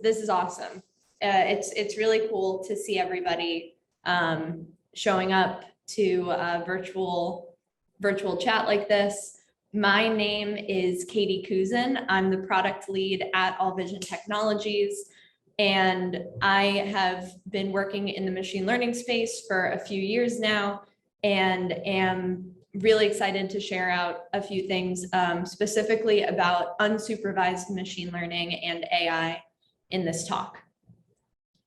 This is awesome. It's really cool to see everybody showing up to a virtual chat like this. My name is Katie Kuzin. I'm the product lead at All Vision Technologies, and I have been working in the machine learning space for a few years now, and am really excited to share out a few things specifically about unsupervised machine learning and AI in this talk.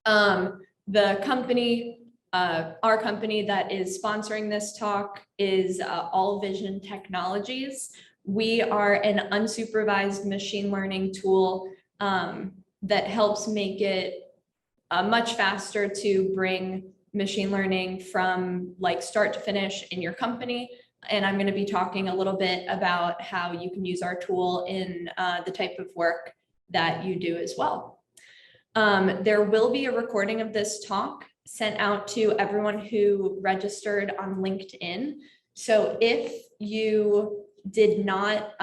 The company, our company that is sponsoring this talk is All Vision Technologies. We are an unsupervised machine learning tool that helps make it much faster to bring machine learning from like start to finish in your company. And I'm going to be talking a little bit about how you can use our tool in the type of work that you do as well. There will be a recording of this talk sent out to everyone who registered on LinkedIn. So if you did not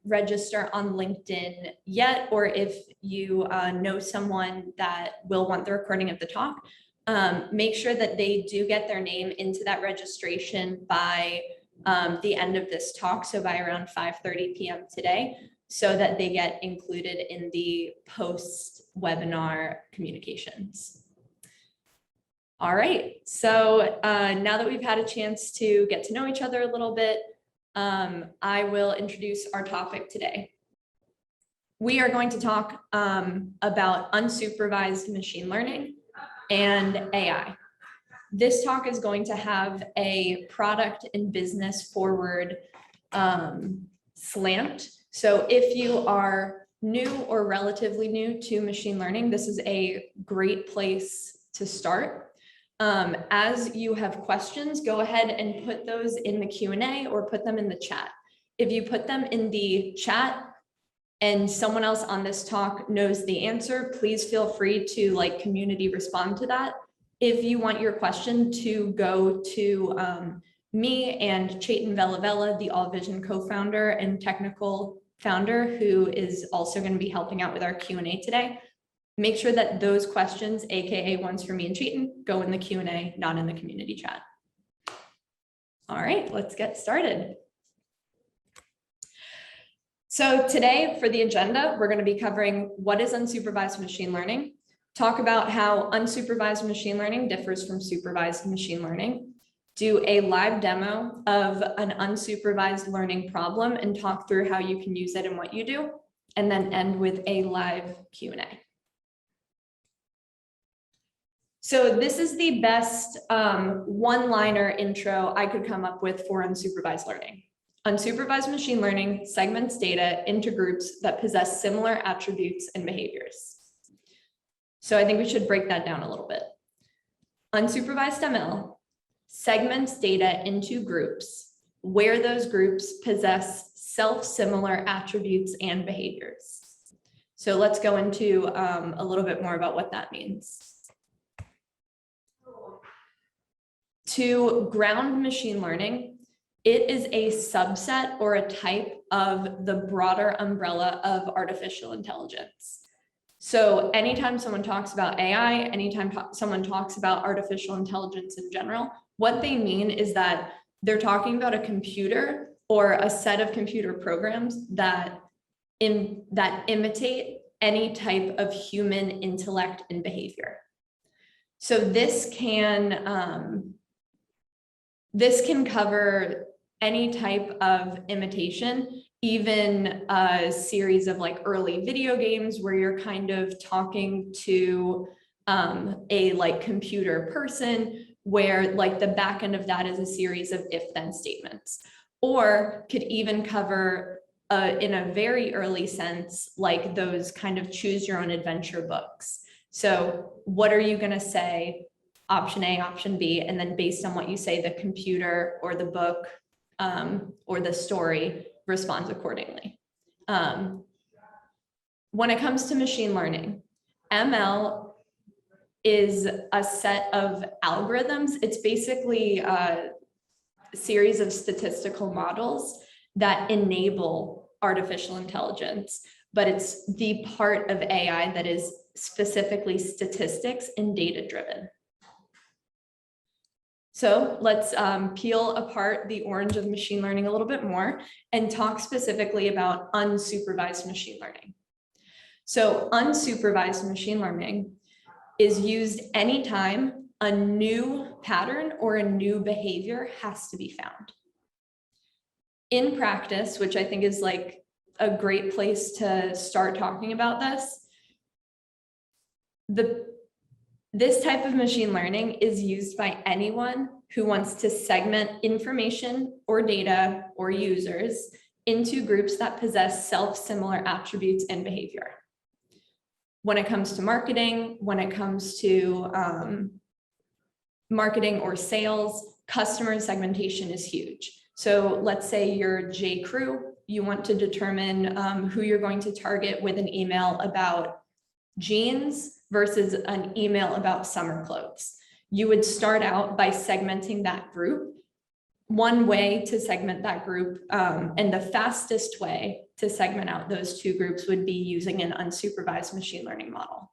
register on LinkedIn yet, or if you know someone that will want the recording of the talk, make sure that they do get their name into that registration by the end of this talk, so by around 5:30 p.m. today, so that they get included in the post-webinar communications. All right, so now that we've had a chance to get to know each other a little bit, I will introduce our topic today. We are going to talk about unsupervised machine learning and AI. This talk is going to have a product and business forward slant. So if you are new or relatively new to machine learning, this is a great place to start. As you have questions, go ahead and put those in the Q&A or put them in the chat. If you put them in the chat and someone else on this talk knows the answer, please feel free to like community respond to that. If you want your question to go to me and Chetan Velavella, the All Vision co-founder and technical founder, who is also going to be helping out with our Q&A today, make sure that those questions, aka ones for me and Chetan, go in the Q&A, not in the community chat. All right, let's get started. So today for the agenda, we're going to be covering what is unsupervised machine learning, talk about how unsupervised machine learning differs from supervised machine learning, do a live demo of an unsupervised learning problem and talk through how you can use it in what you do, and then end with a live Q&A. So this is the best one-liner intro I could come up with for unsupervised learning. Unsupervised machine learning segments data into groups that possess similar attributes and behaviors. So I think we should break that down a little bit. Unsupervised ML segments data into groups where those groups possess self-similar attributes and behaviors. So let's go into a little bit more about what that means. To ground machine learning, it is a subset or a type of the broader umbrella of artificial intelligence. So anytime someone talks about AI, anytime someone talks about artificial intelligence in general, what they mean is that they're talking about a computer or a set of computer programs that imitate any type of human intellect and behavior. So this can cover any type of imitation, even a series of like early video games where you're kind of talking to a like computer person, where like the back end of that is a series of if-then statements, or could even cover in a very early sense, like those kind of choose your own adventure books. So what are you going to say? Option A, option B, and then based on what you say, the computer or the book or the story responds accordingly. When it comes to machine learning, ML is a set of algorithms. It's basically a series of statistical models that enable artificial intelligence. but it's the part of AI that is specifically statistics and data-driven. So let's peel apart the orange of machine learning a little bit more and talk specifically about unsupervised machine learning. So unsupervised machine learning is used anytime a new pattern or a new behavior has to be found. In practice, which I think is like a great place to start talking about this, this type of machine learning is used by anyone who wants to segment information or data or users into groups that possess self-similar attributes and behavior. When it comes to marketing, when it comes to marketing or sales, customer segmentation is huge. So let's say you're J. Crew, you want to determine who you're going to target with an email about jeans versus an email about summer clothes. You would start out by segmenting that group. One way to segment that group, and the fastest way to segment out those two groups, would be using an unsupervised machine learning model.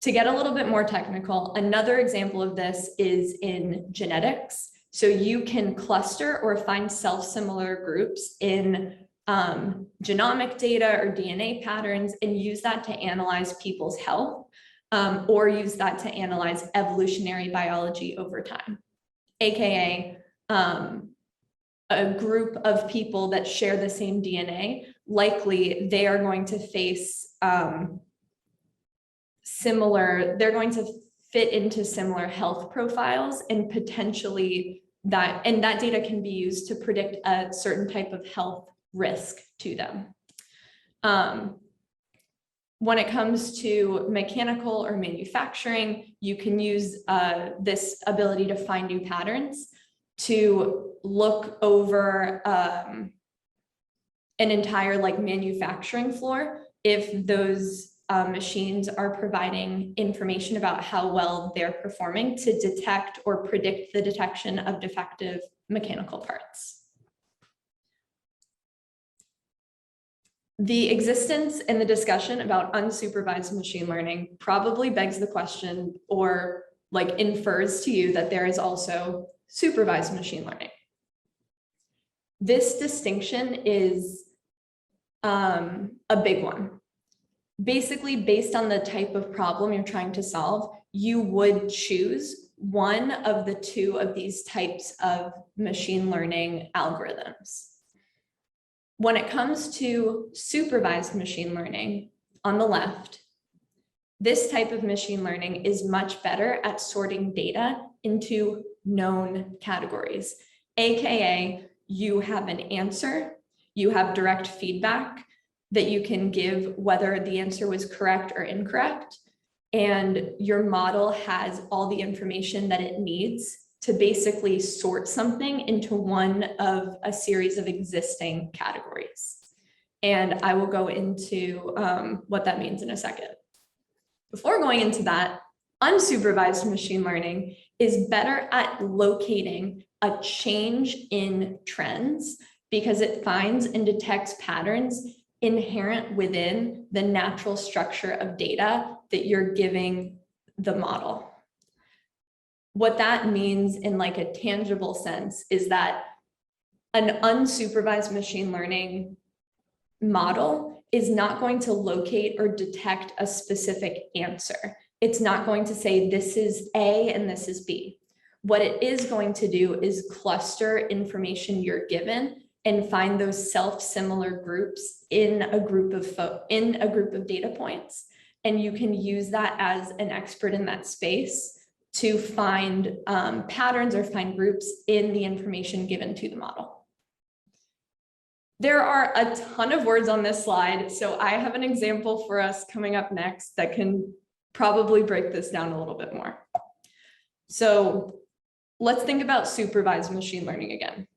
To get a little bit more technical, another example of this is in genetics. So you can cluster or find self-similar groups in genomic data or DNA patterns and use that to analyze people's health, or use that to analyze evolutionary biology over time. AKA a group of people that share the same DNA, likely they are going to face they're going to fit into similar health profiles, and potentially that data can be used to predict a certain type of health risk to them. When it comes to mechanical or manufacturing, you can use this ability to find new patterns to look over an entire manufacturing floor if those machines are providing information about how well they're performing to detect or predict the detection of defective mechanical parts. The existence and the discussion about unsupervised machine learning probably begs the question, or infers to you, that there is also supervised machine learning. This distinction is a big one. Basically, based on the type of problem you're trying to solve, you would choose one of the two of these types of machine learning algorithms. When it comes to supervised machine learning, on the left, this type of machine learning is much better at sorting data into known categories, AKA you have an answer, you have direct feedback that you can give whether the answer was correct or incorrect, and your model has all the information that it needs to basically sort something into one of a series of existing categories. And I will go into what that means in a second. Before going into that, unsupervised machine learning is better at locating a change in trends because it finds and detects patterns inherent within the natural structure of data that you're giving the model. What that means in a tangible sense is that an unsupervised machine learning model is not going to locate or detect a specific answer. It's not going to say this is A and this is B. What it is going to do is cluster information you're given and find those self-similar groups in a group of data points. And you can use that as an expert in that space to find patterns or find groups in the information given to the model. There are a ton of words on this slide, so I have an example for us coming up next that can probably break this down a little bit more. So let's think about supervised machine learning again.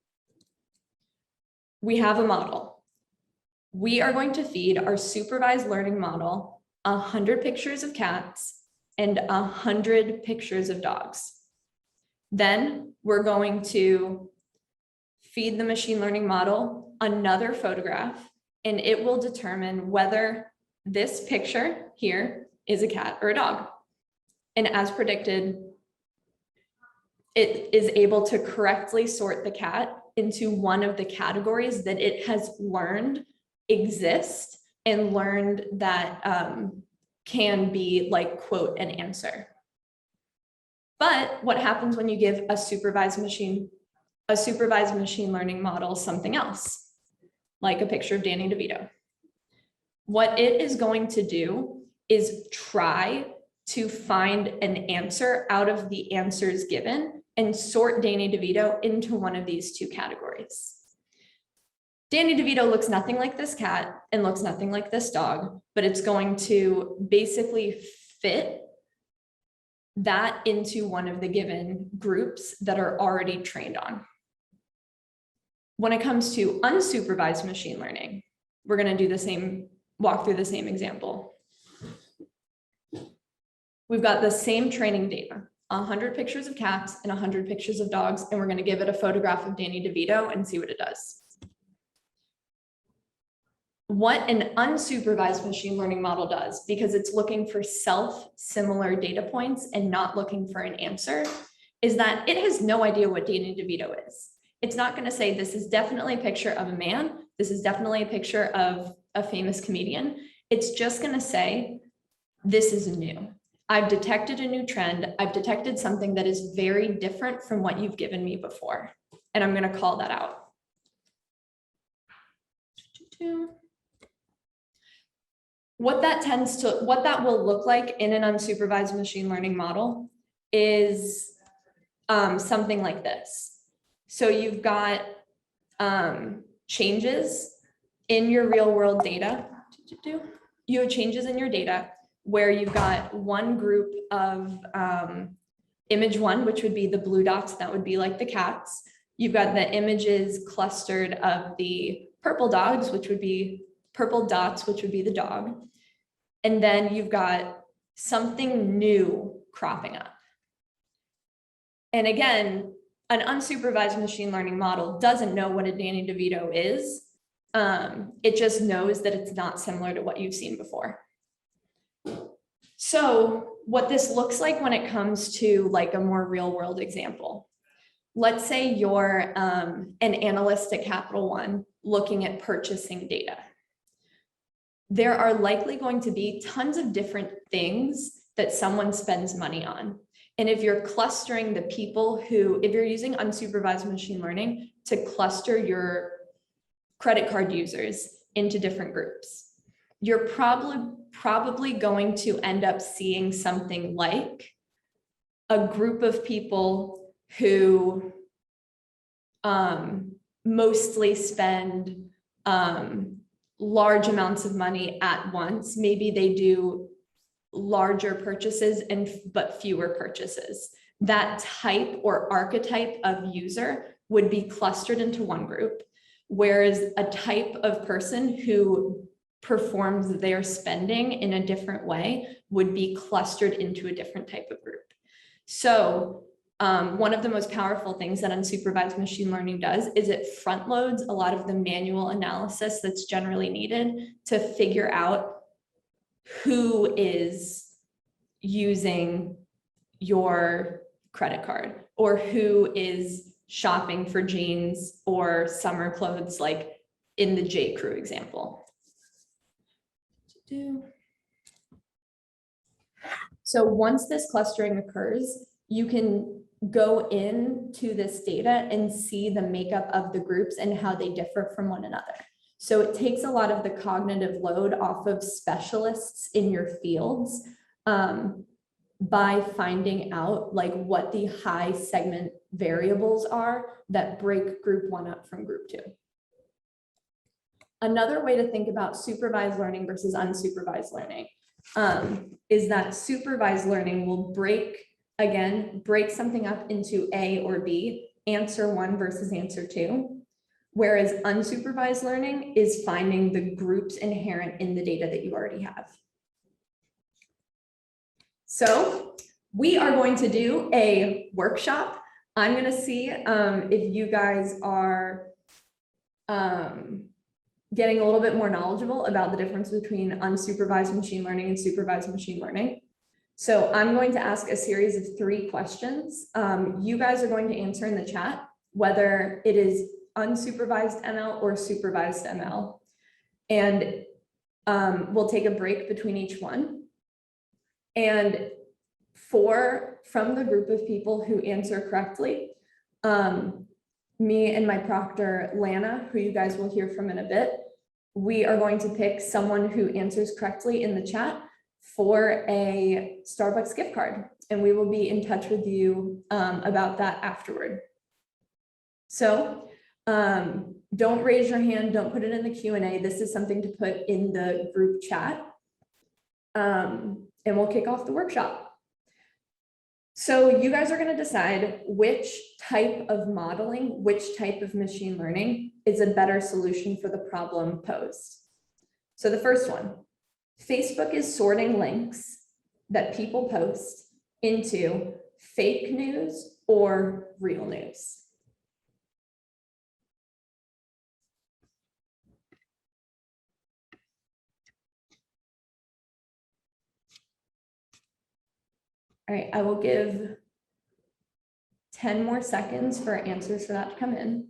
We have a model. We are going to feed our supervised learning model 100 pictures of cats and 100 pictures of dogs. Then we're going to feed the machine learning model another photograph and it will determine whether this picture here is a cat or a dog. And as predicted, it is able to correctly sort the cat into one of the categories that it has learned exist and learned that can be like quote an answer. But what happens when you give a supervised machine learning model something else, like a picture of Danny DeVito? What it is going to do is try to find an answer out of the answers given and sort Danny DeVito into one of these two categories. Danny DeVito looks nothing like this cat and looks nothing like this dog, but it's going to basically fit that into one of the given groups that are already trained on. When it comes to unsupervised machine learning, we're going to do walk through the same example. We've got the same training data, 100 pictures of cats and 100 pictures of dogs, and we're going to give it a photograph of Danny DeVito and see what it does. What an unsupervised machine learning model does, because it's looking for self-similar data points and not looking for an answer, is that it has no idea what Danny DeVito is. It's not going to say this is definitely a picture of a man, this is definitely a picture of a famous comedian. It's just going to say, this is new. I've detected a new trend. I've detected something that is very different from what you've given me before. And I'm going to call that out. What that will look like in an unsupervised machine learning model is something like this. So you've got changes in your real world data. You have changes in your data where you've got one group of image one, which would be the blue dots, that would be like the cats. You've got the images clustered of the purple dots, which would be the dog. And then you've got something new cropping up. And again, an unsupervised machine learning model doesn't know what a Danny DeVito is. It just knows that it's not similar to what you've seen before. So what this looks like when it comes to like a more real world example, let's say you're an analyst at Capital One looking at purchasing data. There are likely going to be tons of different things that someone spends money on. And if you're clustering the people if you're using unsupervised machine learning to cluster your credit card users into different groups, you're probably going to end up seeing something like a group of people who mostly spend large amounts of money at once. Maybe they do larger purchases but fewer purchases. That type or archetype of user would be clustered into one group, whereas a type of person who performs their spending in a different way would be clustered into a different type of group. So one of the most powerful things that unsupervised machine learning does is it front loads a lot of the manual analysis that's generally needed to figure out who is using your credit card or who is shopping for jeans or summer clothes, like in the J. Crew example. So once this clustering occurs, you can go into this data and see the makeup of the groups and how they differ from one another. So it takes a lot of the cognitive load off of specialists in your fields by finding out like what the high segment variables are that break group one up from group two. Another way to think about supervised learning versus unsupervised learning is that supervised learning will break something up into A or B, answer one versus answer two. Whereas unsupervised learning is finding the groups inherent in the data that you already have. So we are going to do a workshop. I'm going to see if you guys are getting a little bit more knowledgeable about the difference between unsupervised machine learning and supervised machine learning. So I'm going to ask a series of 3 questions. You guys are going to answer in the chat, whether it is unsupervised ML or supervised ML. And we'll take a break between each one. And from the group of people who answer correctly, me and my proctor, Lana, who you guys will hear from in a bit, we are going to pick someone who answers correctly in the chat for a Starbucks gift card. And we will be in touch with you about that afterward. So don't raise your hand, don't put it in the Q&A. This is something to put in the group chat. And we'll kick off the workshop. So you guys are going to decide which type of modeling, which type of machine learning is a better solution for the problem posed. So the first one, Facebook is sorting links that people post into fake news or real news. All right, I will give 10 more seconds for answers for that to come in.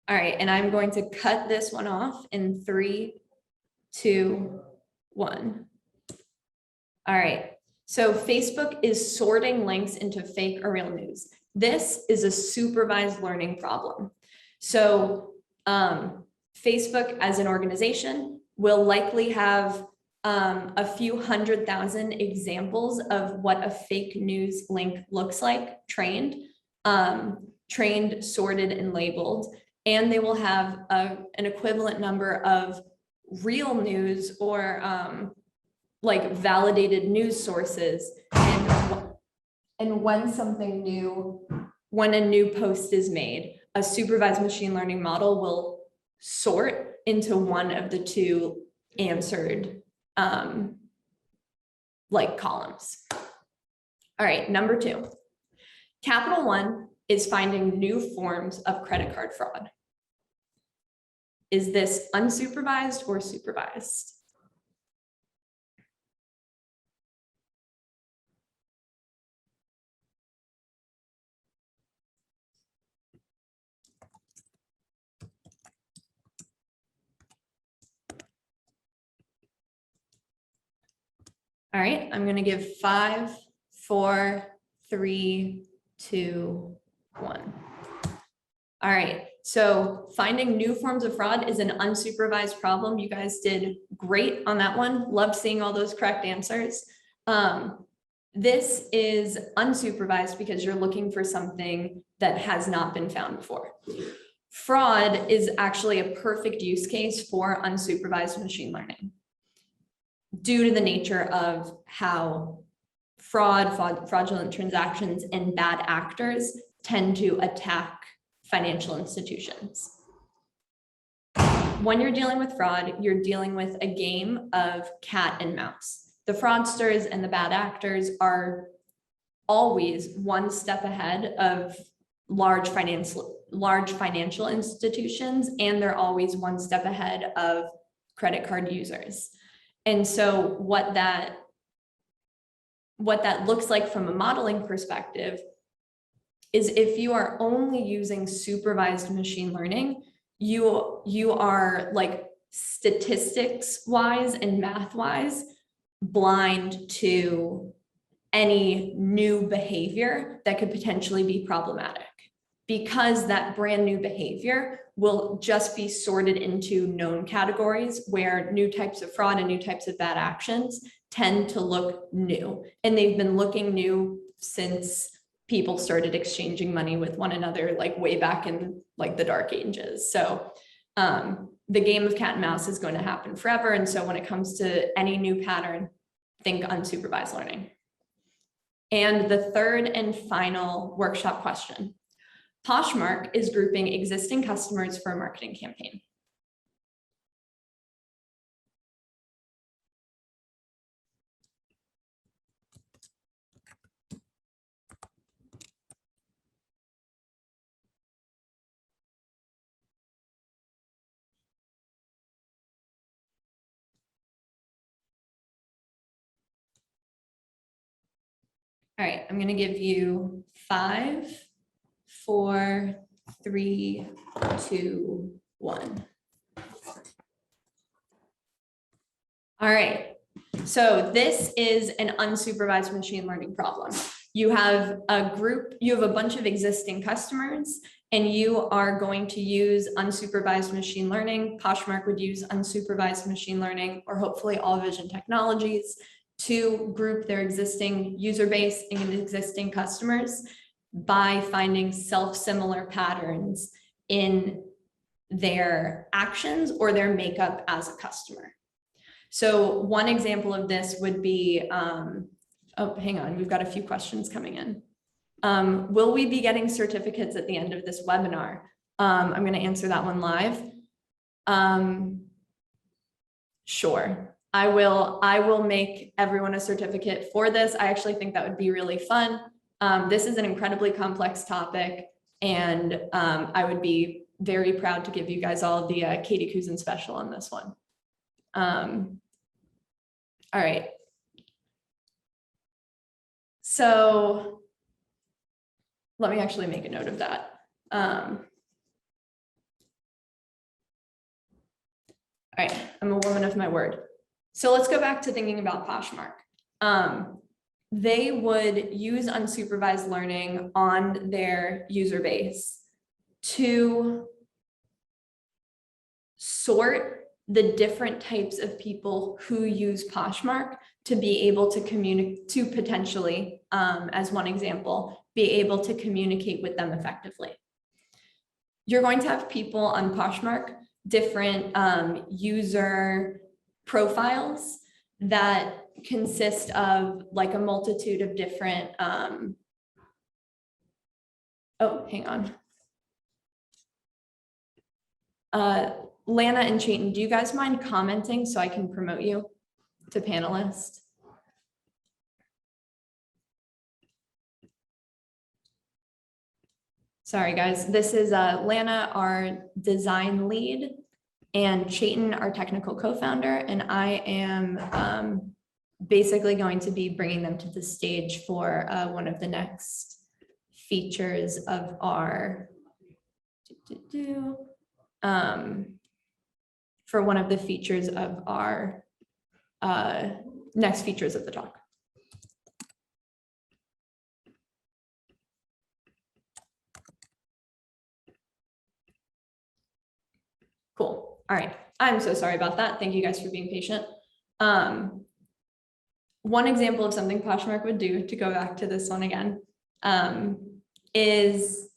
All right, and I'm going to cut this one off in 3, 2, 1. All right, so Facebook is sorting links into fake or real news. This is a supervised learning problem. So Facebook as an organization will likely have a few 100,000 examples of what a fake news link looks like, trained, sorted, and labeled. And they will have an equivalent number of real news or like validated news sources. And when a new post is made, a supervised machine learning model will sort into one of the 2 answered like columns. All right, number 2. Capital One is finding new forms of credit card fraud. Is this unsupervised or supervised? All right, I'm going to give 5, 4, 3, 2, 1. All right, so finding new forms of fraud is an unsupervised problem. You guys did great on that one. Love seeing all those correct answers. This is unsupervised because you're looking for something that has not been found before. Fraud is actually a perfect use case for unsupervised machine learning due to the nature of how fraudulent transactions and bad actors tend to attack financial institutions. When you're dealing with fraud, you're dealing with a game of cat and mouse. The fraudsters and the bad actors are always one step ahead of large financial institutions, and they're always one step ahead of credit card users. And so what that looks like from a modeling perspective is if you are only using supervised machine learning, you are like statistics wise and math wise blind to any new behavior that could potentially be problematic, because that brand new behavior will just be sorted into known categories where new types of fraud and new types of bad actions tend to look new. And they've been looking new since people started exchanging money with one another, like way back in like the dark ages. So the game of cat and mouse is going to happen forever. And so when it comes to any new pattern, think unsupervised learning. And the third and final workshop question. Poshmark is grouping existing customers for a marketing campaign. All right, I'm gonna give you 5, 4, 3, 2, 1. All right, so this is an unsupervised machine learning problem. You have a bunch of existing customers, and you are going to use unsupervised machine learning. Poshmark would use unsupervised machine learning, or hopefully all vision technologies, to group their existing user base and existing customers by finding self-similar patterns in their actions or their makeup as a customer. So one example of this would be, oh, hang on, we've got a few questions coming in. Will we be getting certificates at the end of this webinar? I'm going to answer that one live. Sure, I will make everyone a certificate for this. I actually think that would be really fun. This is an incredibly complex topic, and I would be very proud to give you guys all the Katie Cousin special on this one. All right. So let me actually make a note of that. All right, I'm a woman of my word. So let's go back to thinking about Poshmark. They would use unsupervised learning on their user base to sort the different types of people who use Poshmark to be able to communicate, to potentially, as one example, be able to communicate with them effectively. You're going to have people on Poshmark, different user profiles that consist of like a multitude of different, oh, hang on. Lana and Chayton, do you guys mind commenting so I can promote you to panelist? Sorry, guys. This is Lana, our design lead, and Chayton, our technical co-founder, and I am basically going to be bringing them to the stage for one of the next features of our for one of the features of our next features of the talk. Cool. All right. I'm so sorry about that. Thank you guys for being patient. One example of something Poshmark would do, to go back to this one again, is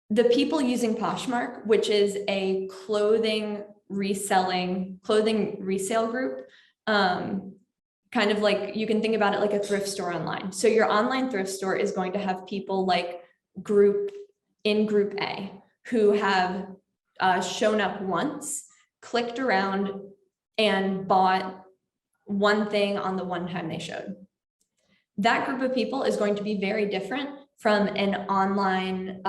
the people using Poshmark, which is a clothing resale group, kind of like, you can think about it like a thrift store online. So your online thrift store is going to have people like group A who have shown up once, clicked around, and bought one thing on the one time they showed. That group of people is going to be very different from an online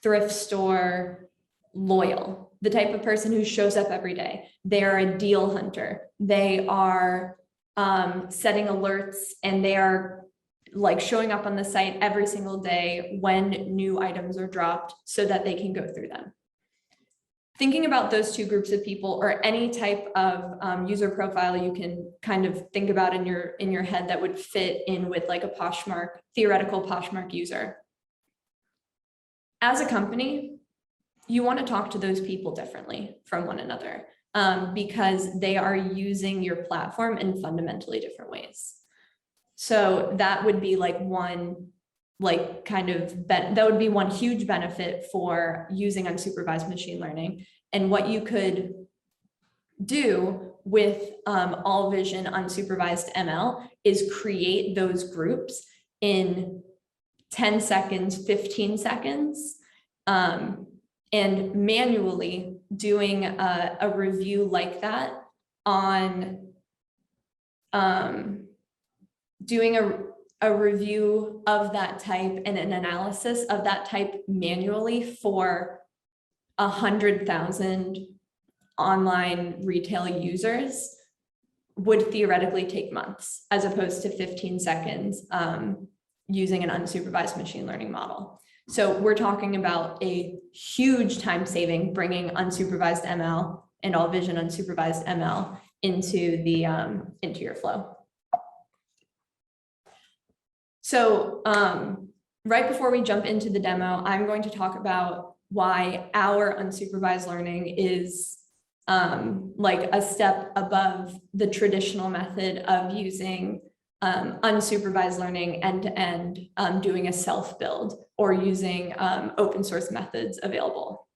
thrift store loyal, the type of person who shows up every day. They are a deal hunter. They are setting alerts, and they are like showing up on the site every single day when new items are dropped so that they can go through them. Thinking about those two groups of people, or any type of user profile you can kind of think about in your head that would fit in with like a Poshmark, theoretical Poshmark user. As a company, you want to talk to those people differently from one another, because they are using your platform in fundamentally different ways. So that would be like one, like kind of that would be one huge benefit for using unsupervised machine learning. And what you could do with all vision unsupervised ML is create those groups in 10 seconds, 15 seconds, and manually doing a review like that on doing a review of that type and an analysis of that type manually for 100,000 online retail users would theoretically take months, as opposed to 15 seconds using an unsupervised machine learning model. So we're talking about a huge time saving, bringing unsupervised ML and all vision unsupervised ML into your flow. So right before we jump into the demo, I'm going to talk about why our unsupervised learning is like a step above the traditional method of using unsupervised learning end-to-end, doing a self-build or using open source methods available.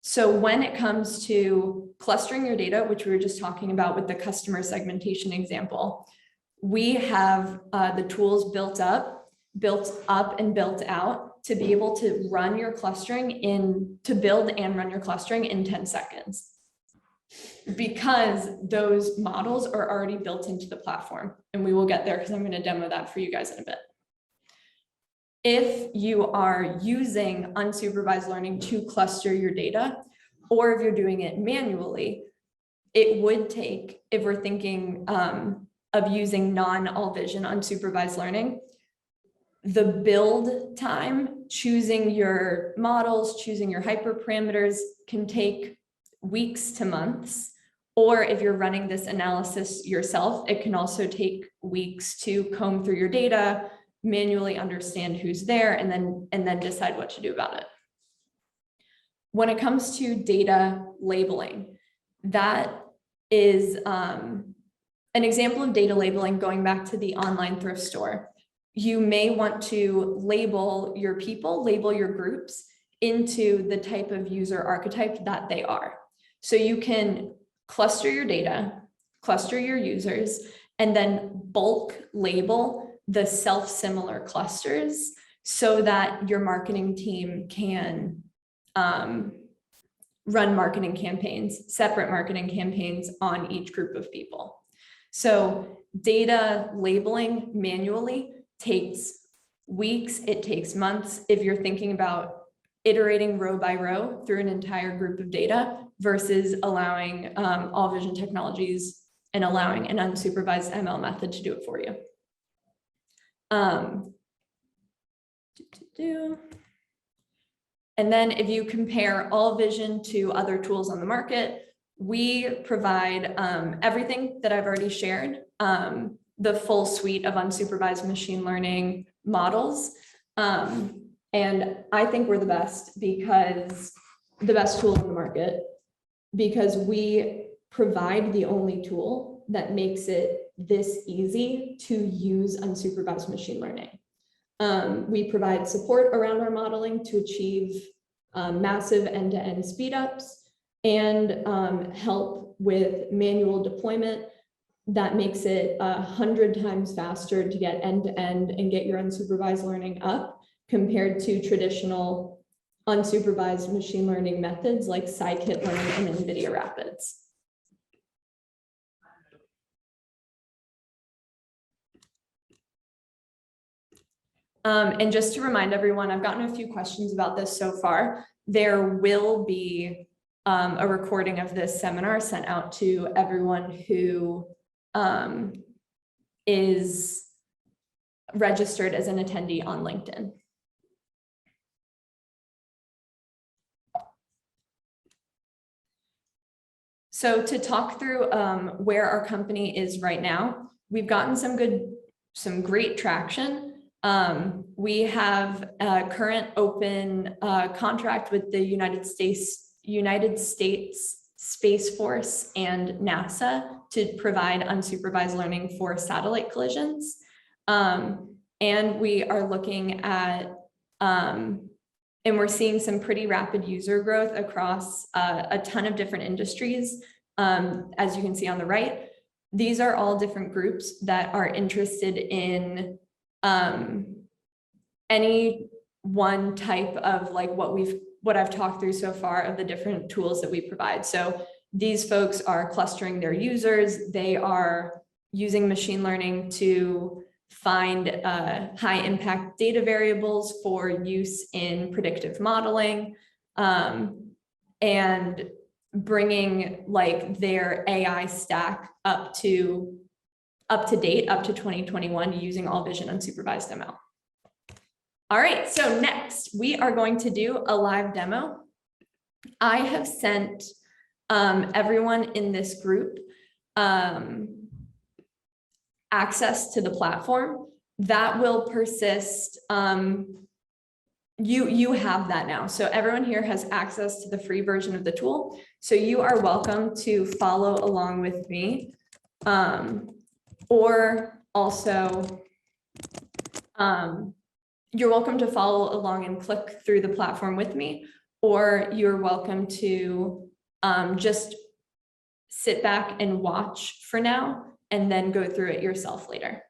So when it comes to clustering your data, which we were just talking about with the customer segmentation example, we have the tools built up and built out to be able to run your clustering to build and run your clustering in 10 seconds. Because those models are already built into the platform, and we will get there because I'm going to demo that for you guys in a bit. If you are using unsupervised learning to cluster your data, or if you're doing it manually, it would take, if we're thinking of using non-all vision unsupervised learning, the build time, choosing your models, choosing your hyperparameters can take weeks to months. Or if you're running this analysis yourself, it can also take weeks to comb through your data, manually understand who's there, and then decide what to do about it. When it comes to data labeling, that is an example of data labeling going back to the online thrift store. You may want to label your people, label your groups into the type of user archetype that they are. So you can cluster your data, cluster your users, and then bulk label the self-similar clusters so that your marketing team can run marketing campaigns, separate marketing campaigns on each group of people. So data labeling manually takes weeks, it takes months if you're thinking about iterating row by row through an entire group of data versus allowing all vision technologies and allowing an unsupervised ML method to do it for you. And then if you compare all vision to other tools on the market, we provide everything that I've already shared, the full suite of unsupervised machine learning models. And I think we're the best tool in the market because we provide the only tool that makes it this easy to use unsupervised machine learning. We provide support around our modeling to achieve massive end-to-end speedups and help with manual deployment that makes it 100 times faster to get end-to-end and get your unsupervised learning up compared to traditional unsupervised machine learning methods like scikit-learn and NVIDIA Rapids. And just to remind everyone, I've gotten a few questions about this so far. There will be a recording of this seminar sent out to everyone who is registered as an attendee on LinkedIn. So to talk through where our company is right now, we've gotten some great traction. We have a current open contract with the United States Space Force and NASA to provide unsupervised learning for satellite collisions. And we are looking at, and we're seeing some pretty rapid user growth across a ton of different industries. As you can see on the right, these are all different groups that are interested in any one type of like what I've talked through so far of the different tools that we provide. So these folks are clustering their users. They are using machine learning to find high impact data variables for use in predictive modeling, and bringing like their AI stack up to up to date, up to 2021, using all vision unsupervised ML. All right, so next we are going to do a live demo. I have sent everyone in this group access to the platform that will persist. You have that now. So everyone here has access to the free version of the tool. So you are welcome to follow along with me. Or also, you're welcome to follow along and click through the platform with me, or you're welcome to just sit back and watch for now and then go through it yourself later.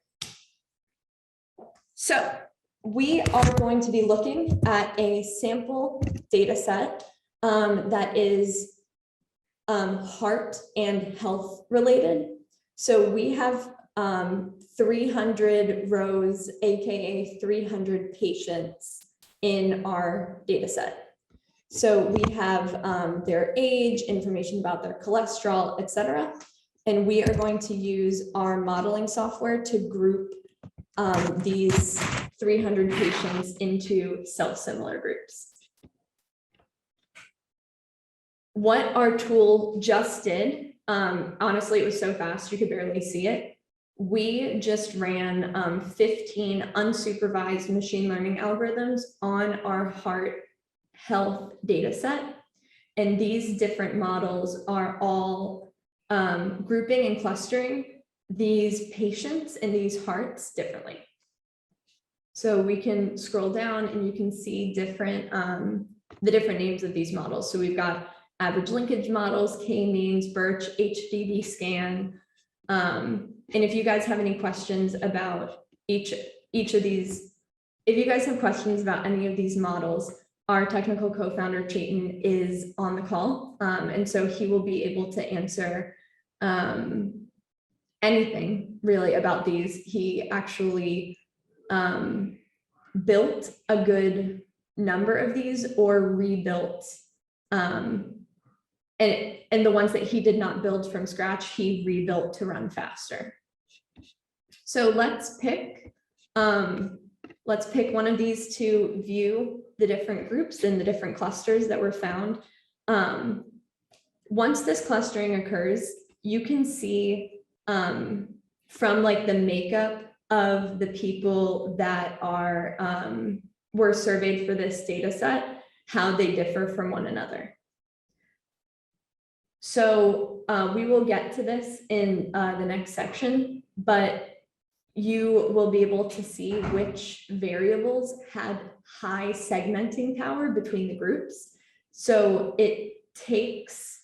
So we are going to be looking at a sample data set that is heart and health related. So we have 300 rows, aka 300 patients in our data set. So we have their age, information about their cholesterol, etc. And we are going to use our modeling software to group these 300 patients into self-similar groups. What our tool just did, honestly, it was so fast you could barely see it. We just ran 15 unsupervised machine learning algorithms on our heart health data set. And these different models are all grouping and clustering these patients and these hearts differently. So we can scroll down and you can see different the different names of these models. So we've got average linkage models, K-means, Birch, HDV scan. And if you guys have any questions about each of these, if you guys have questions about any of these models, our technical co-founder Chaitan is on the call. And so he will be able to answer anything really about these. He actually built a good number of these or rebuilt and the ones that he did not build from scratch, he rebuilt to run faster. So let's pick one of these to view the different groups and the different clusters that were found. Once this clustering occurs, you can see from like the makeup of the people that are were surveyed for this data set, how they differ from one another. So we will get to this in the next section, but you will be able to see which variables had high segmenting power between the groups. So it takes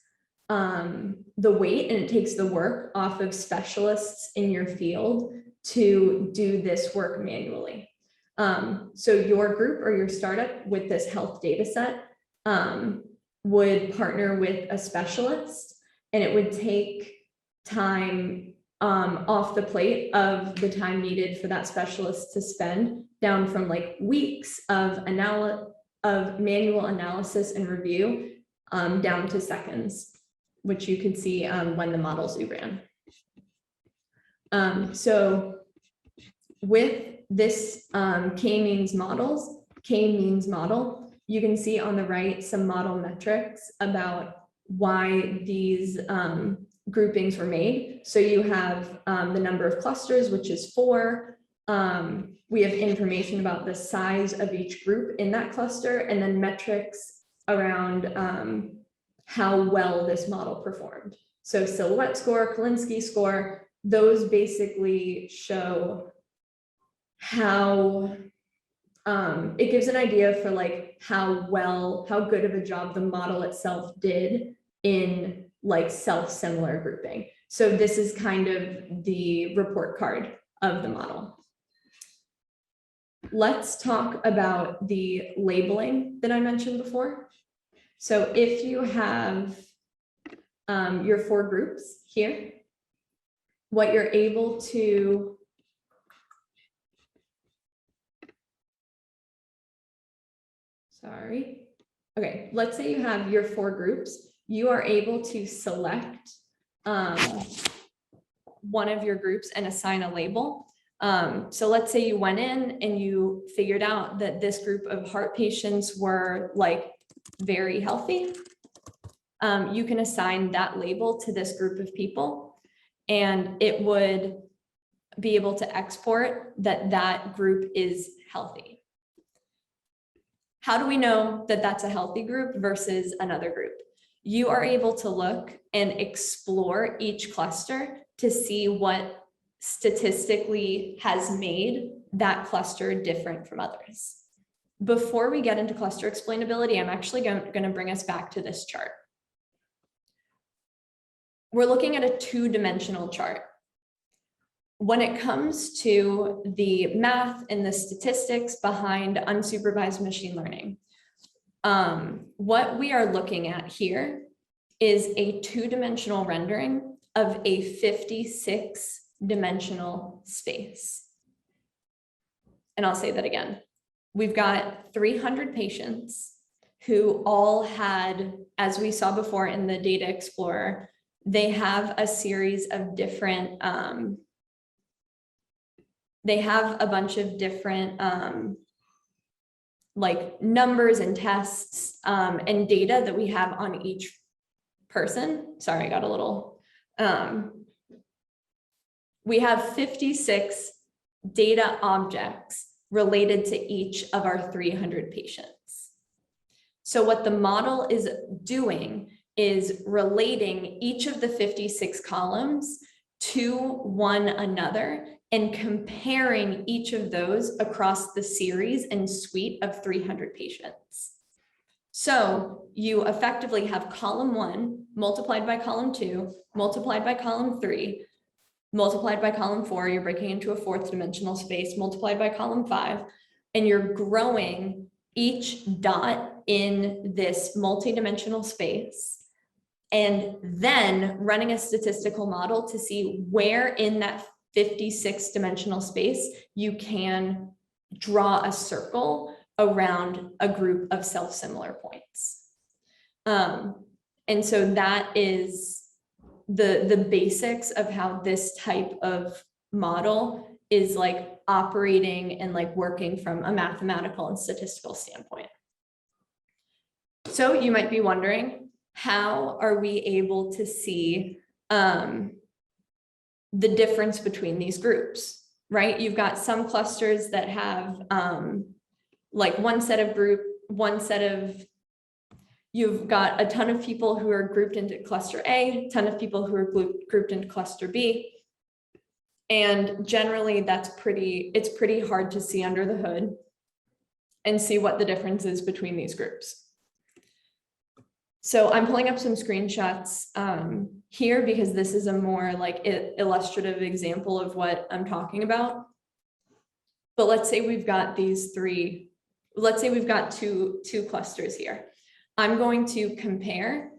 the weight and it takes the work off of specialists in your field to do this work manually. So your group or your startup with this health data set would partner with a specialist, and it would take time off the plate of the time needed for that specialist to spend, down from like weeks of manual analysis and review down to seconds, which you could see when the models we ran. So with this K-means model, you can see on the right some model metrics about why these groupings were made. So you have the number of clusters, which is 4. We have information about the size of each group in that cluster, and then metrics around how well this model performed. So silhouette score, Kolinsky score, those basically show how it gives an idea for like how good of a job the model itself did in like self-similar grouping. So this is kind of the report card of the model. Let's talk about the labeling that I mentioned before. So if you have your 4 groups here, what you're able to okay, let's say you have your 4 groups. You are able to select one of your groups and assign a label. So let's say you went in and you figured out that this group of heart patients were like very healthy. You can assign that label to this group of people, and it would be able to export that that group is healthy. How do we know that that's a healthy group versus another group? You are able to look and explore each cluster to see what statistically has made that cluster different from others. Before we get into cluster explainability, I'm actually going to bring us back to this chart. We're looking at a two-dimensional chart. When it comes to the math and the statistics behind unsupervised machine learning, what we are looking at here is a two-dimensional rendering of a 56-dimensional space. And I'll say that again. We've got 300 patients who all had, as we saw before in the Data Explorer, they have a series of different, they have a bunch of different like numbers and tests and data that we have on each person. Sorry, I got a little, we have 56 data objects related to each of our 300 patients. So what the model is doing is relating each of the 56 columns to one another and comparing each of those across the series and suite of 300 patients. So you effectively have column 1 multiplied by column 2, multiplied by column 3, multiplied by column 4, you're breaking into a 4th dimensional space, multiplied by column 5, and you're growing each dot in this multi-dimensional space, and then running a statistical model to see where in that 56-dimensional space you can draw a circle around a group of self-similar points. And so that is the basics of how this type of model is like operating and like working from a mathematical and statistical standpoint. So you might be wondering, how are we able to see the difference between these groups, right? You've got some clusters that have like you've got a ton of people who are grouped into cluster A, a ton of people who are grouped into cluster B. And generally it's pretty hard to see under the hood and see what the difference is between these groups. So I'm pulling up some screenshots here because this is a more like illustrative example of what I'm talking about. But let's say we've got these three, let's say we've got two clusters here. I'm going to compare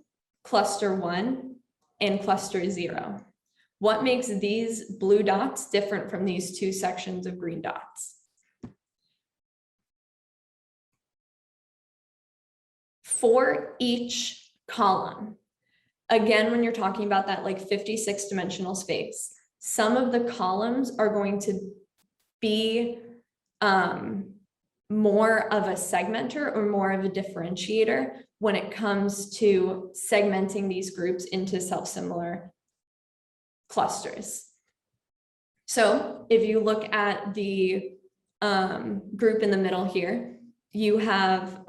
cluster 1 and cluster 0. What makes these blue dots different from these two sections of green dots? For each column, again, when you're talking about that like 56-dimensional space, some of the columns are going to be more of a segmenter or more of a differentiator when it comes to segmenting these groups into self-similar clusters. So if you look at the group in the middle here, you have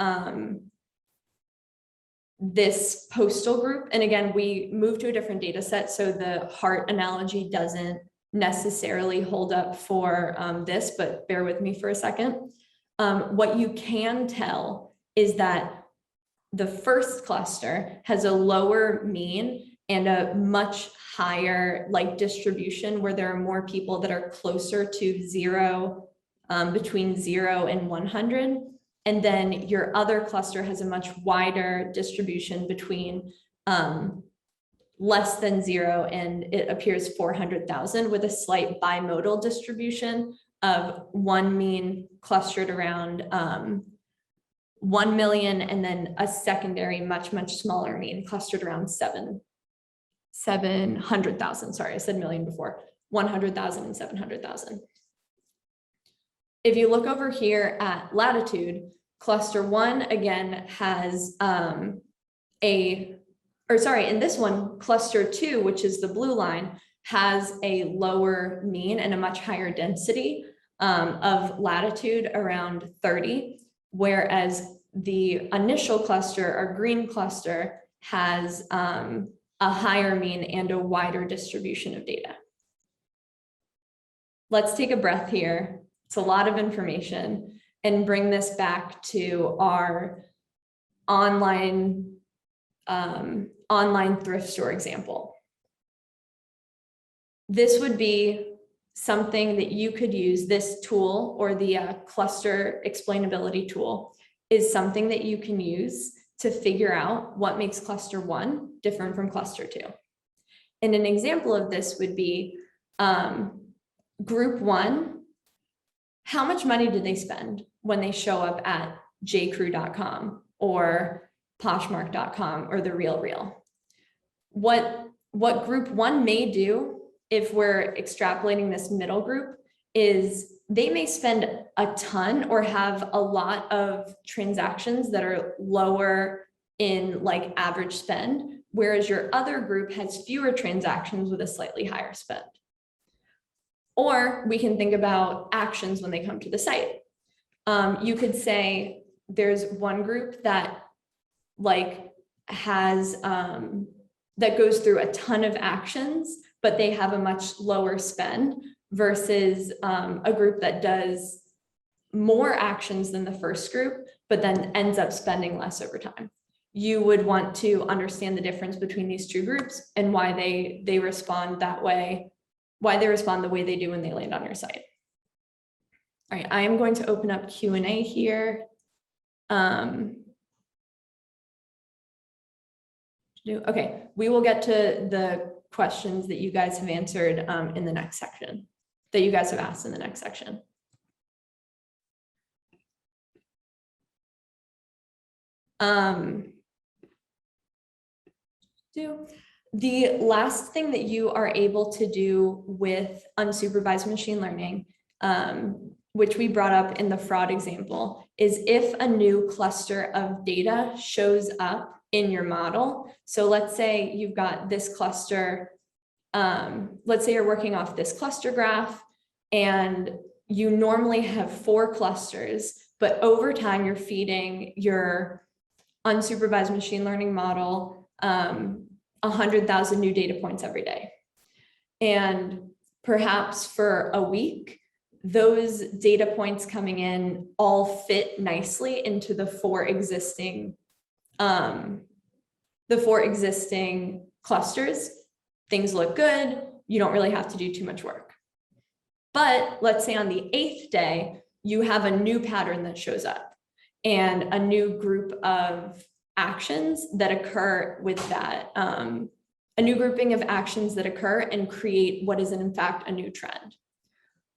this postal group. And again, we moved to a different data set, so the heart analogy doesn't necessarily hold up for this, but bear with me for a second. What you can tell is that the first cluster has a lower mean and a much higher like distribution where there are more people that are closer to 0, between 0 and 100. And then your other cluster has a much wider distribution between less than 0 and it appears 400,000 with a slight bimodal distribution of one mean clustered around 1 million and then a secondary much smaller mean clustered around 7 700,000. Sorry, I said million before. 100,000 and 700,000. If you look over here at latitude, cluster 1 again has in this one, cluster 2, which is the blue line, has a lower mean and a much higher density of latitude around 30, whereas the initial cluster, our green cluster, has a higher mean and a wider distribution of data. Let's take a breath here. It's a lot of information, and bring this back to our online thrift store example. This would be something that you could use. This tool, or the cluster explainability tool, is something that you can use to figure out what makes cluster 1 different from cluster 2. And an example of this would be group 1. How much money do they spend when they show up at jcrew.com or poshmark.com or The RealReal? What group 1 may do, if we're extrapolating this middle group, is they may spend a ton or have a lot of transactions that are lower in like average spend, whereas your other group has fewer transactions with a slightly higher spend. Or we can think about actions when they come to the site. You could say there's one group that has that goes through a ton of actions, but they have a much lower spend, versus a group that does more actions than the first group, but then ends up spending less over time. You would want to understand the difference between these two groups and why they respond that way, why they respond the way they do when they land on your site. All right, I am going to open up Q&A here. Okay, we will get to the questions that you guys have answered in the next section, that you guys have asked in the next section. The last thing that you are able to do with unsupervised machine learning, which we brought up in the fraud example, is if a new cluster of data shows up in your model. So let's say you've got this cluster, let's say you're working off this cluster graph, and you normally have 4 clusters, but over time you're feeding your unsupervised machine learning model 100,000 new data points every day. And perhaps for a week, those data points coming in all fit nicely into the 4 existing clusters. Things look good. You don't really have to do too much work. But let's say on the 8th day, you have a new pattern that shows up and a new group of actions that occur with that, a new grouping of actions that occur and create what is in fact a new trend.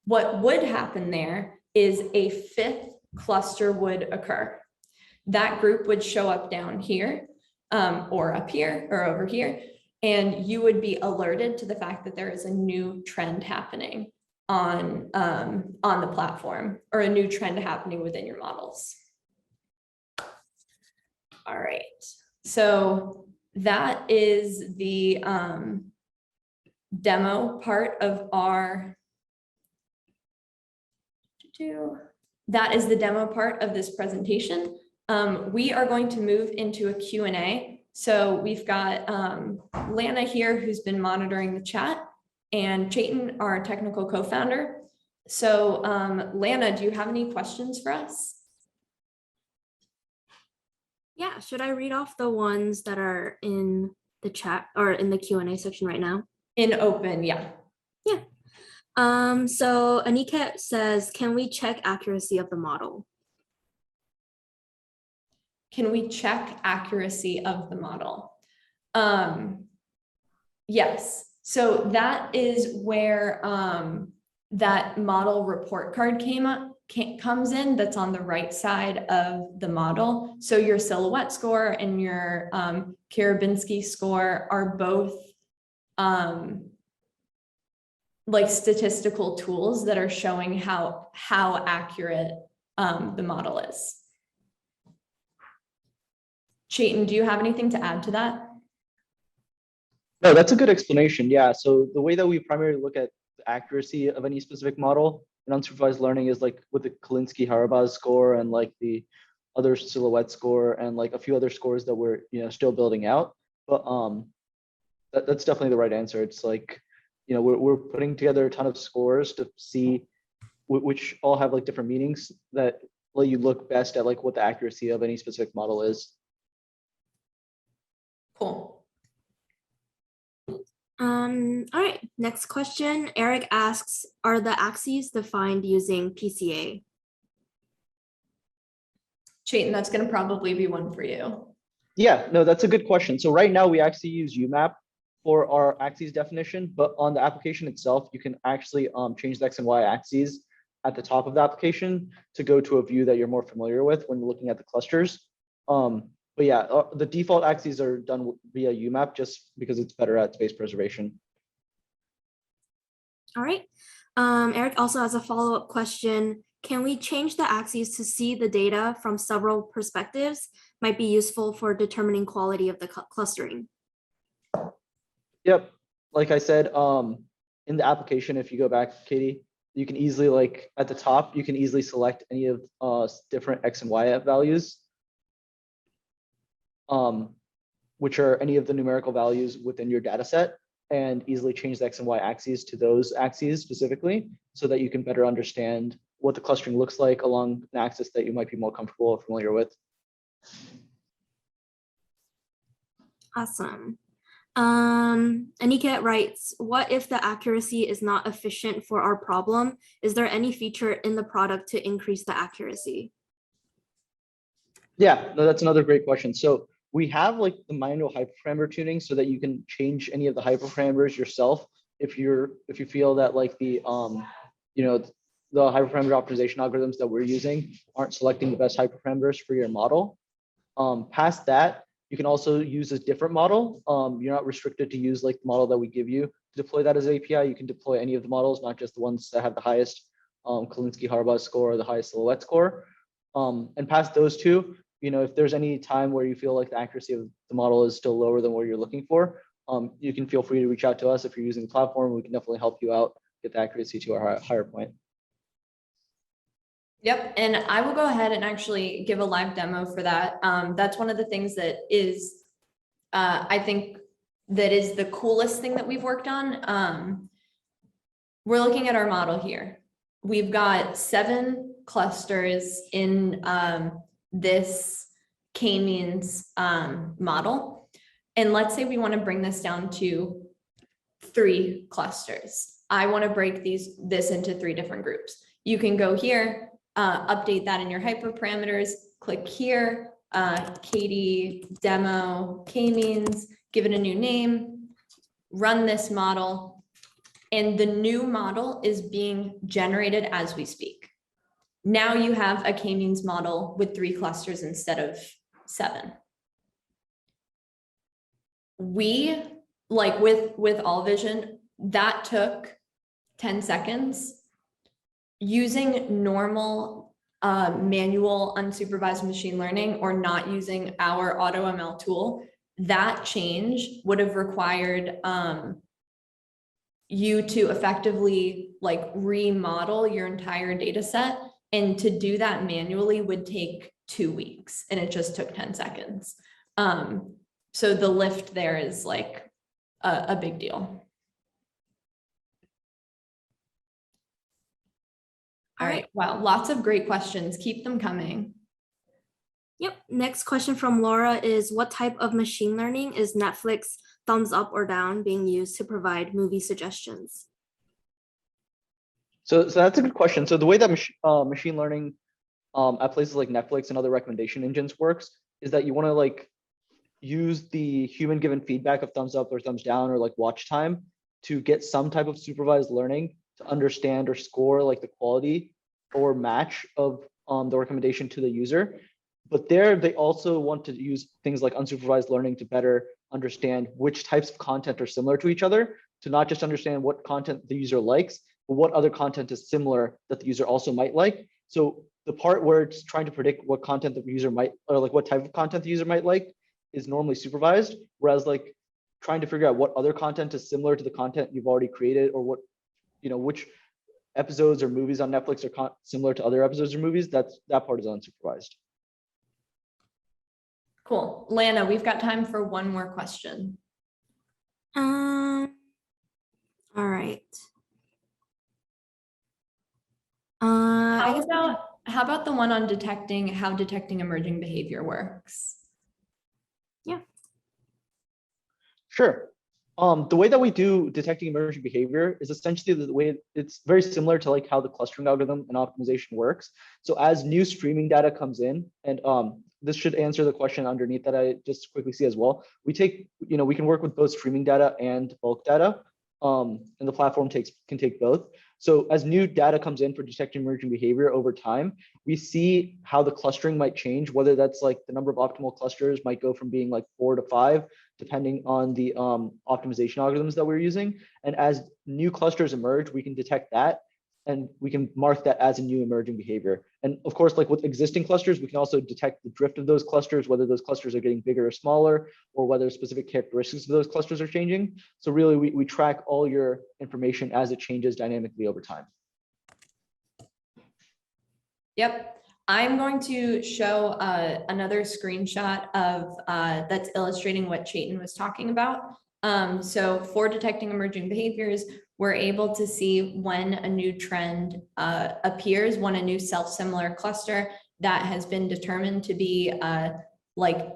What would happen there is a 5th cluster would occur. That group would show up down here, or up here or over here, and you would be alerted to the fact that there is a new trend happening on the platform, or a new trend happening within your models. All right, so that is the demo part of our, that is the demo part of this presentation. We are going to move into a Q&A. So we've got Lana here, who's been monitoring the chat, and Chaitan, our technical co-founder. So Lana, do you have any questions for us? Yeah, should I read off the ones that are in the chat or in the Q&A section right now? In open, yeah. Yeah. So Aniket says, can we check accuracy of the model? Can we check accuracy of the model? Yes. So that is where that model report card comes in, that's on the right side of the model. So your silhouette score and your Karabinski score are both like statistical tools that are showing how accurate the model is. Chetan, do you have anything to add to that? No, that's a good explanation. Yeah. So the way that we primarily look at the accuracy of any specific model in unsupervised learning is like with the Kolinsky-Harabaz score and like the other silhouette score and like a few other scores that we're still building out. But that's definitely the right answer. It's like we're putting together a ton of scores to see which all have like different meanings that let you look best at like what the accuracy of any specific model is. Cool. All right, next question. Eric asks, are the axes defined using PCA? Chetan, that's going to probably be one for you. Yeah, no, that's a good question. So right now we actually use UMAP for our axes definition, but on the application itself, you can actually change the X and Y axes at the top of the application to go to a view that you're more familiar with when looking at the clusters. But yeah, the default axes are done via UMAP just because it's better at space preservation. All right. Eric also has a follow-up question. Can we change the axes to see the data from several perspectives? Might be useful for determining quality of the clustering. Yep. Like I said, in the application, if you go back, Katie, you can easily, like at the top, you can easily select any of different X and Y values, which are any of the numerical values within your data set, and easily change the X and Y axes to those axes specifically so that you can better understand what the clustering looks like along an axis that you might be more comfortable or familiar with. Awesome. Aniket writes, what if the accuracy is not efficient for our problem? Is there any feature in the product to increase the accuracy? Yeah, no, that's another great question. So we have like the manual hyperparameter tuning so that you can change any of the hyperparameters yourself if you feel that like the the hyperparameter optimization algorithms that we're using aren't selecting the best hyperparameters for your model. Past that, you can also use a different model. You're not restricted to use like the model that we give you to deploy that as API. You can deploy any of the models, not just the ones that have the highest Kolinsky-Harabaz score or the highest silhouette score. And past those two, if there's any time where you feel like the accuracy of the model is still lower than what you're looking for, you can feel free to reach out to us. If you're using the platform, we can definitely help you out, get the accuracy to a higher point. Yep, and I will go ahead and actually give a live demo for that. That's one of the things that is, I think, that is the coolest thing that we've worked on. We're looking at our model here. We've got 7 clusters in this k-means model. And let's say we want to bring this down to 3 clusters. I want to break this into 3 different groups. You can go here, update that in your hyperparameters, click here, Katie demo k-means, give it a new name, run this model, and the new model is being generated as we speak. Now you have a k-means model with 3 clusters instead of 7. We, like with All Vision, that took 10 seconds. Using normal manual unsupervised machine learning or not using our AutoML tool, that change would have required you to effectively like remodel your entire data set. And to do that manually would take 2 weeks, and it just took 10 seconds. So the lift there is like a big deal. All right. Wow. Lots of great questions. Keep them coming. Yep. Next question from Laura is, what type of machine learning is Netflix thumbs up or down being used to provide movie suggestions? So that's a good question. So the way that machine learning at places like Netflix and other recommendation engines works is that you want to like use the human given feedback of thumbs up or thumbs down or like watch time to get some type of supervised learning to understand or score like the quality or match of the recommendation to the user. But there, they also want to use things like unsupervised learning to better understand which types of content are similar to each other, to not just understand what content the user likes, but what other content is similar that the user also might like. So the part where it's trying to predict what content the user might, or like what type of content the user might like, is normally supervised, whereas like trying to figure out what other content is similar to the content you've already created, or what, which episodes or movies on Netflix are similar to other episodes or movies, that part is unsupervised. Cool. Lana, we've got time for one more question. All right. I guess How about the one on how detecting emerging behavior works? Yeah. Sure. The way that we do detecting emerging behavior is essentially the way it's very similar to like how the clustering algorithm and optimization works. So as new streaming data comes in, and this should answer the question underneath that I just quickly see as well. We take, we can work with both streaming data and bulk data, and the platform can take both. So as new data comes in for detecting emerging behavior over time, we see how the clustering might change, whether that's like the number of optimal clusters might go from being like 4 to 5, depending on the optimization algorithms that we're using. And as new clusters emerge, we can detect that, and we can mark that as a new emerging behavior. And of course, like with existing clusters, we can also detect the drift of those clusters, whether those clusters are getting bigger or smaller, or whether specific characteristics of those clusters are changing. So really, we track all your information as it changes dynamically over time. Yep. I'm going to show another screenshot of that's illustrating what Chaitin was talking about. So for detecting emerging behaviors, we're able to see when a new trend appears, when a new self-similar cluster that has been determined to be like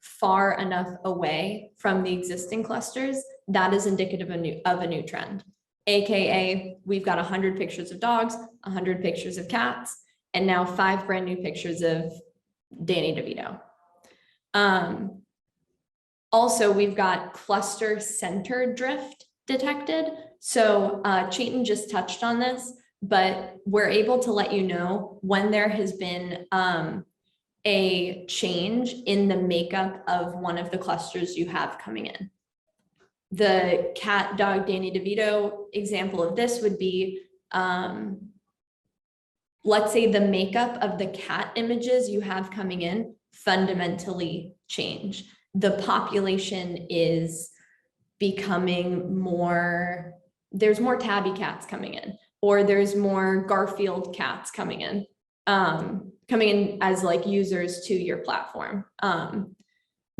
far enough away from the existing clusters, that is indicative of a new trend. AKA, we've got 100 pictures of dogs, 100 pictures of cats, and now 5 brand new pictures of Danny DeVito. Also, we've got cluster center drift detected. So Chaitin just touched on this, but we're able to let you know when there has been a change in the makeup of one of the clusters you have coming in. The cat, dog, Danny DeVito example of this would be, let's say the makeup of the cat images you have coming in fundamentally change. The population is becoming more, there's more tabby cats coming in, or there's more Garfield cats coming in as like users to your platform.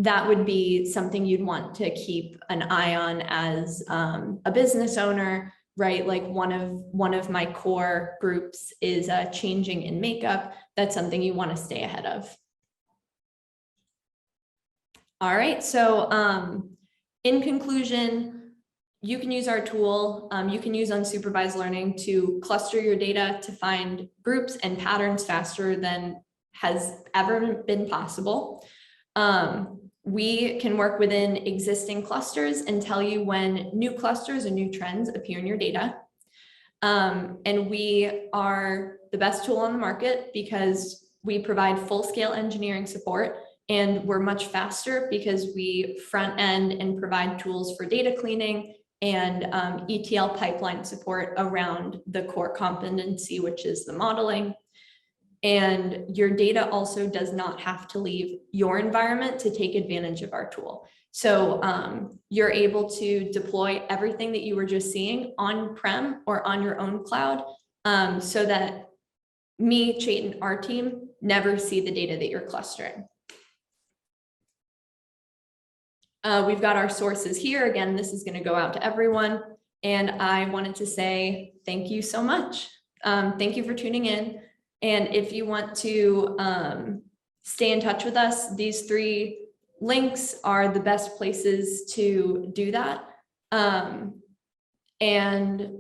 That would be something you'd want to keep an eye on as a business owner, right? Like one of my core groups is changing in makeup. That's something you want to stay ahead of. All right, so in conclusion, you can use our tool. You can use unsupervised learning to cluster your data to find groups and patterns faster than has ever been possible. We can work within existing clusters and tell you when new clusters and new trends appear in your data. And we are the best tool on the market because we provide full-scale engineering support, and we're much faster because we front end and provide tools for data cleaning and ETL pipeline support around the core competency, which is the modeling. And your data also does not have to leave your environment to take advantage of our tool. So you're able to deploy everything that you were just seeing on-prem or on your own cloud, so that me, Chaitin, our team never see the data that you're clustering. We've got our sources here. Again, this is going to go out to everyone. And I wanted to say thank you so much. Thank you for tuning in. And if you want to stay in touch with us, these 3 links are the best places to do that. And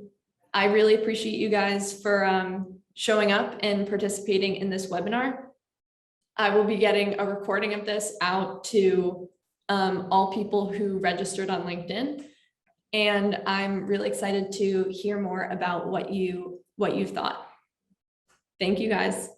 I really appreciate you guys for showing up and participating in this webinar. I will be getting a recording of this out to all people who registered on LinkedIn. And I'm really excited to hear more about what you've thought. Thank you guys.